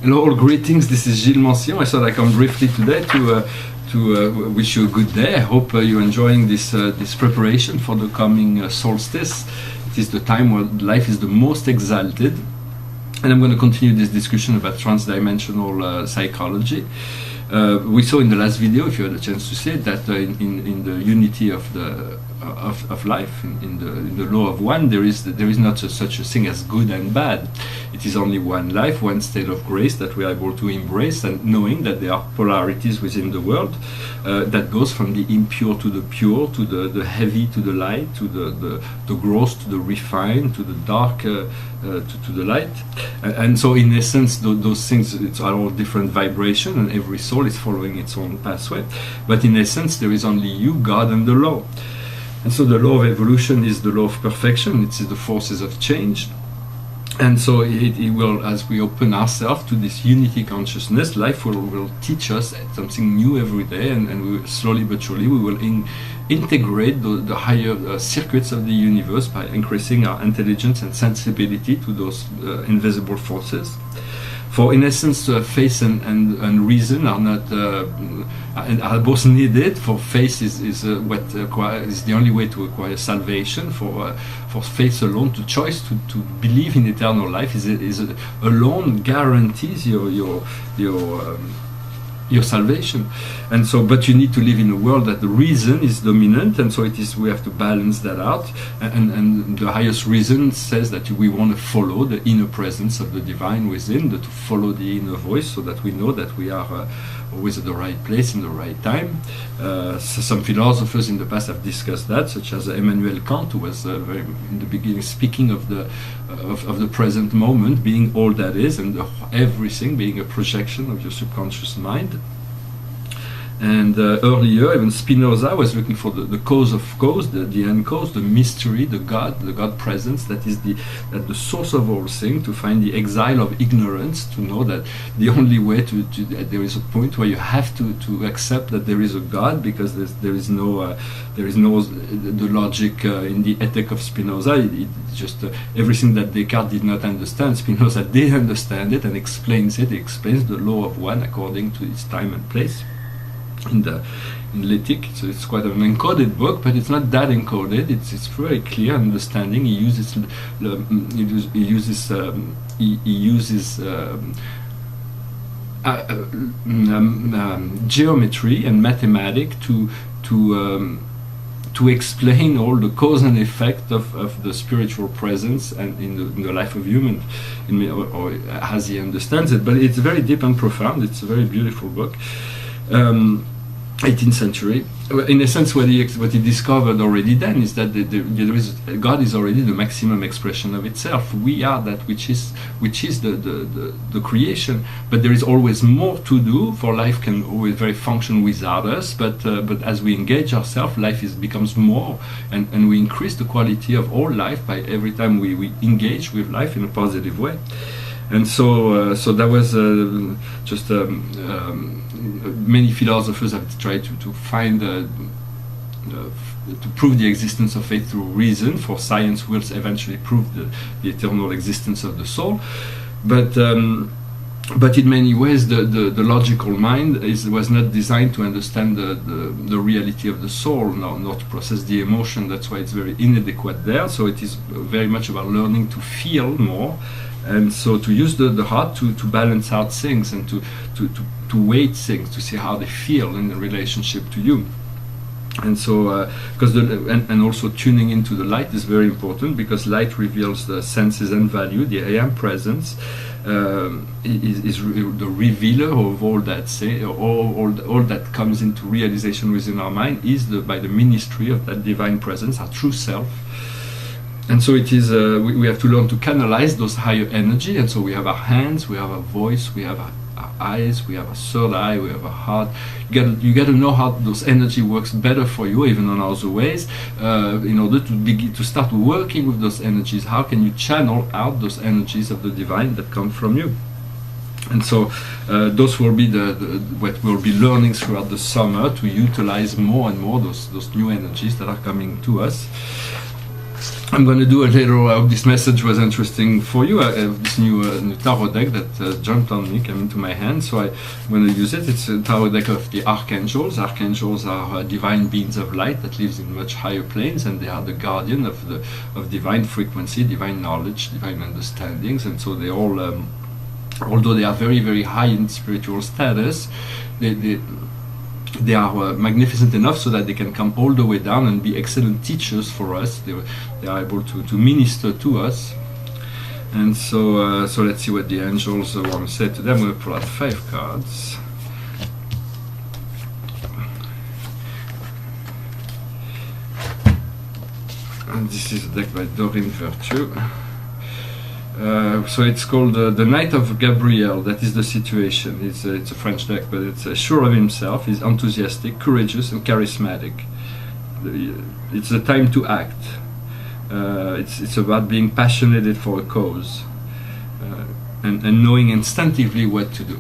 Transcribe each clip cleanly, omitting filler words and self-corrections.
Hello, all greetings. This is Gilles Mancion. I thought I'd come briefly today to wish you a good day. I hope you're enjoying this preparation for the coming solstice. It is the time where life is the most exalted. And I'm going to continue this discussion about transdimensional psychology. We saw in the last video, if you had a chance to see it, that in the unity of life, in the law of one, there is not such a thing as good and bad. It is only one life, one state of grace that we are able to embrace, and knowing that there are polarities within the world that goes from the impure to the pure, to the heavy to the light, to the gross to the refined, to the dark to the light. And so in essence those things, it's all different vibration, and every soul is following its own pathway. But in essence there is only you, God, and the law. And so the law of evolution is the law of perfection. It's the forces of change. And so it will, as we open ourselves to this unity consciousness, life will teach us something new every day, and we, slowly but surely we will integrate the higher circuits of the universe by increasing our intelligence and sensibility to those invisible forces. For in essence, faith and reason are not are both needed. For faith is the only way to acquire salvation. For faith alone, to choice to believe in eternal life is alone guarantees your salvation. And so, but you need to live in a world that the reason is dominant, and so we have to balance that out. And the highest reason says that we want to follow the inner presence of the divine within, to follow the inner voice, so that we know that we are always at the right place in the right time. So some philosophers in the past have discussed that, such as Immanuel Kant, who was very in the beginning speaking of the present moment being all that is, and everything being a projection of your subconscious mind. And earlier, even Spinoza was looking for the cause of cause, the end cause, the mystery, the God presence, that is the source of all things, to find the exile of ignorance, to know that the only way there is a point where you have to accept that there is a God, because there is no the logic in the Ethic of Spinoza. It just everything that Descartes did not understand, Spinoza did understand it and explains it. He explains the law of one according to its time and place. In L'Ethique, so it's quite an encoded book, but it's not that encoded. It's very clear understanding. He uses geometry and mathematics to explain all the cause and effect of the spiritual presence and in the life of human, or as he understands it. But it's very deep and profound. It's a very beautiful book. 18th century. In a sense, what he discovered already then is that God is already the maximum expression of itself. We are that which is the creation, but there is always more to do. For life can always very function without us, but as we engage ourselves, life becomes more, and we increase the quality of all life by every time we engage with life in a positive way. And so that was just many philosophers have tried to find to prove the existence of faith through reason. For science will eventually prove the eternal existence of the soul, but in many ways the logical mind was not designed to understand the reality of the soul, nor to process the emotion. That's why it's very inadequate there. So it is very much about learning to feel more. And so to use the heart to balance out things, and to weight things, to see how they feel in relationship to you. And so and also tuning into the light is very important, because light reveals the senses and value. The I am presence is the revealer of all that all that comes into realization within our mind is by the ministry of that divine presence, our true self. And so it is. We have to learn to canalize those higher energy. And so we have our hands, we have our voice, we have our eyes, we have a third eye, we have a heart. You got to know how those energy works better for you, even on other ways, in order to start working with those energies. How can you channel out those energies of the divine that come from you? And so those will be what we'll be learning throughout the summer, to utilize more and more those new energies that are coming to us. I'm going to do a little. This message was interesting for you. I have this new tarot deck that jumped on me, came into my hand, so I'm going to use it. It's a tarot deck of the Archangels. Archangels are divine beings of light that lives in much higher planes, and they are the guardian of divine frequency, divine knowledge, divine understandings, and so they all, although they are very, very high in spiritual status, they are magnificent enough so that they can come all the way down and be excellent teachers for us. They are able to minister to us. And so let's see what the angels want to say to them. I'm going to pull out 5 cards. And this is a deck by Doreen Virtue. So it's called the Knight of Gabriel. That is the situation. It's a French deck, but it's sure of himself. He's enthusiastic, courageous, and charismatic. It's the time to act. It's about being passionate for a cause and knowing instinctively what to do.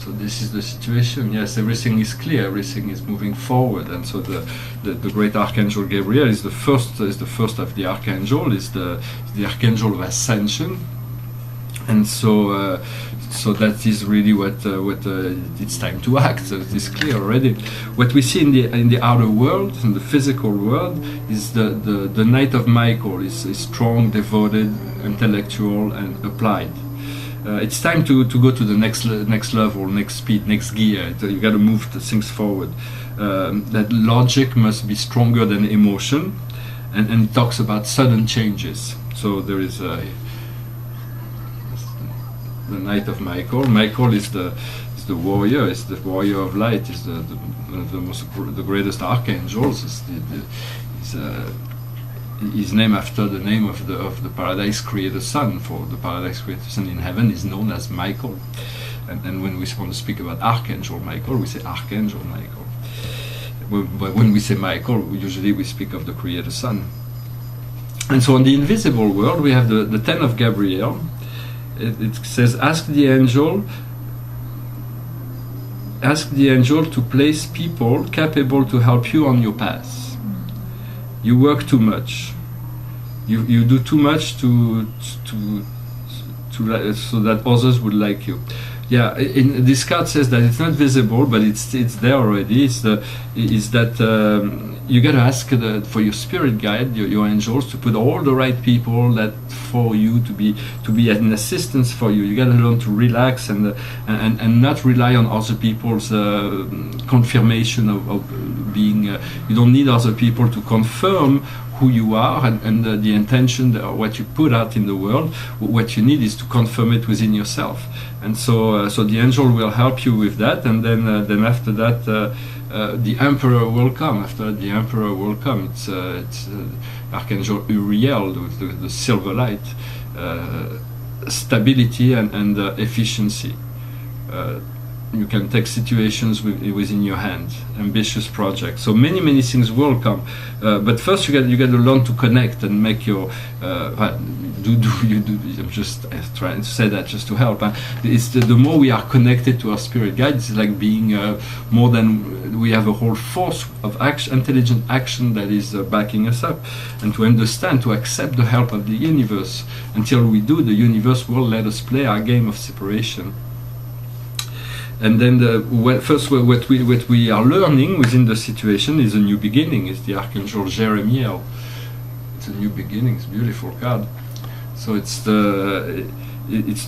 So this is the situation. Yes, everything is clear. Everything is moving forward, and so the great Archangel Gabriel is the first of the archangel. Is the archangel of ascension, and so that is really what it's time to act. So it is clear already. What we see in the outer world, in the physical world, is the Knight of Michael is strong, devoted, intellectual, and applied. It's time to go to the next level, next speed, next gear. You got to move the things forward. That logic must be stronger than emotion, and it talks about sudden changes. So there is the Knight of Michael. Michael is the warrior. Is the warrior of light. Is the greatest archangels. Is named after the name of the Paradise Creator Son. For the Paradise Creator Son in heaven is known as Michael, and when we want to speak about Archangel Michael, we say Archangel Michael. But when we say Michael, usually we speak of the Creator Son. And so in the invisible world, we have the 10 of Gabriel. It says, ask the angel to place people capable to help you on your path. You work too much. You do too much to so that others would like you. Yeah, this card says that it's not visible, but it's there already. Is that you got to ask for your spirit guide, your angels, to put all the right people that for you to be an assistance for you. You got to learn to relax and not rely on other people's confirmation of being. You don't need other people to confirm who you are and the intention, what you put out in the world. What you need is to confirm it within yourself. And so the angel will help you with that, and then after that the emperor will come. After the emperor will come, it's Archangel Uriel with the silver light, stability and efficiency. You can take situations within your hand, ambitious projects. So many things will come, but first you got to learn to connect and make your. I'm just trying to say that just to help. It's the more we are connected to our spirit guide, it's like being more than we have a whole force of action, intelligent action that is backing us up, and to understand, to accept the help of the universe. Until we do, the universe will let us play our game of separation. And then what we are learning within the situation is a new beginning. It's the Archangel Jeremiel. It's a new beginning. It's a beautiful card. So it's the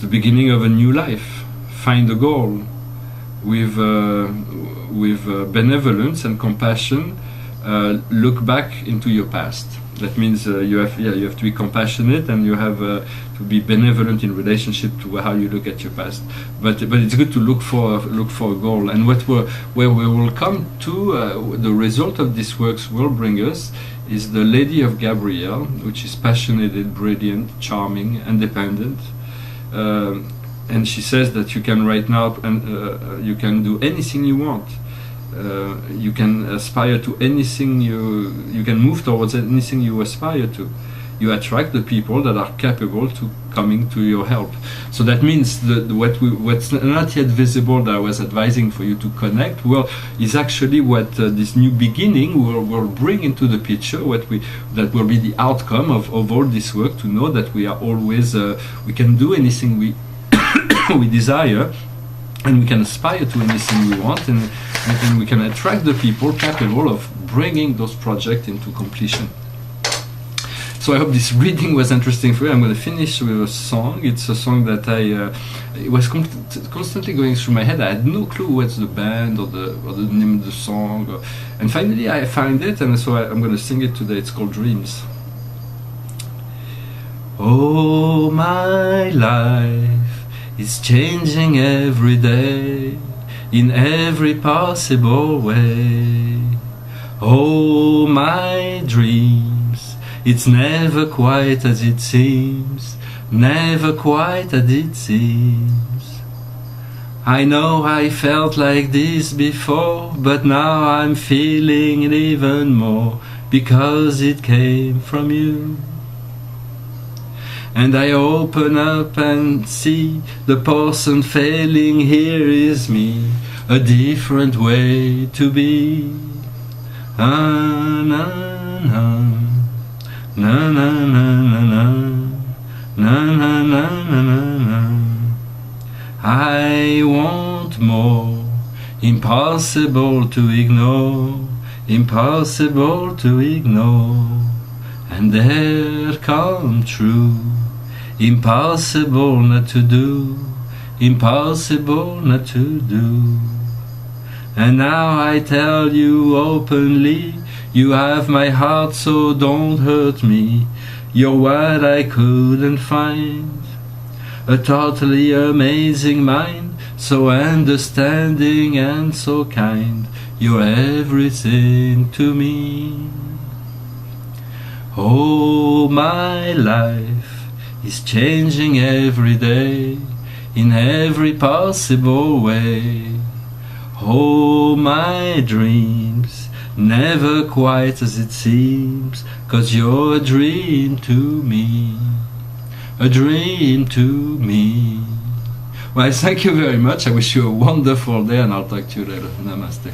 beginning of a new life. Find a goal with benevolence and compassion. Look back into your past. That means you have to be compassionate, and you have to be benevolent in relationship to how you look at your past. But it's good to look for a goal. And where we will come to, the result of this works will bring us is the Lady of Gabriel, which is passionate, brilliant, charming, independent. And she says that you can right now and you can do anything you want. You can aspire to anything you can move towards anything you aspire to. you attract the people that are capable to coming to your help. So that means what's not yet visible that I was advising for you to connect, well, is actually what this new beginning will bring into the picture, that will be the outcome of all this work, to know that we are always, we can do anything we we desire, and we can aspire to anything we want, and we can attract the people capable of bringing those projects into completion. So I hope this reading was interesting for you. I'm going to finish with a song. It's a song that it was constantly going through my head. I had no clue what's the band or the name of the song, and finally I found it, and so I'm going to sing it today. It's called Dreams. Oh, my life is changing every day in every possible way. Oh, my dreams, it's never quite as it seems, never quite as it seems. I know I felt like this before, but now I'm feeling it even more, because it came from you. And I open up and see the person failing here is me, a different way to be. Na na na na na na na na na na. I want more, impossible to ignore, impossible to ignore, and there come true. Impossible not to do, impossible not to do. And now I tell you openly, you have my heart, so don't hurt me. You're what I couldn't find, a totally amazing mind, so understanding and so kind. You're everything to me. Oh, my life is changing every day in every possible way. Oh, my dreams, never quite as it seems, 'cause you're a dream to me, a dream to me. Well, thank you very much. I wish you a wonderful day, and I'll talk to you later. Namaste.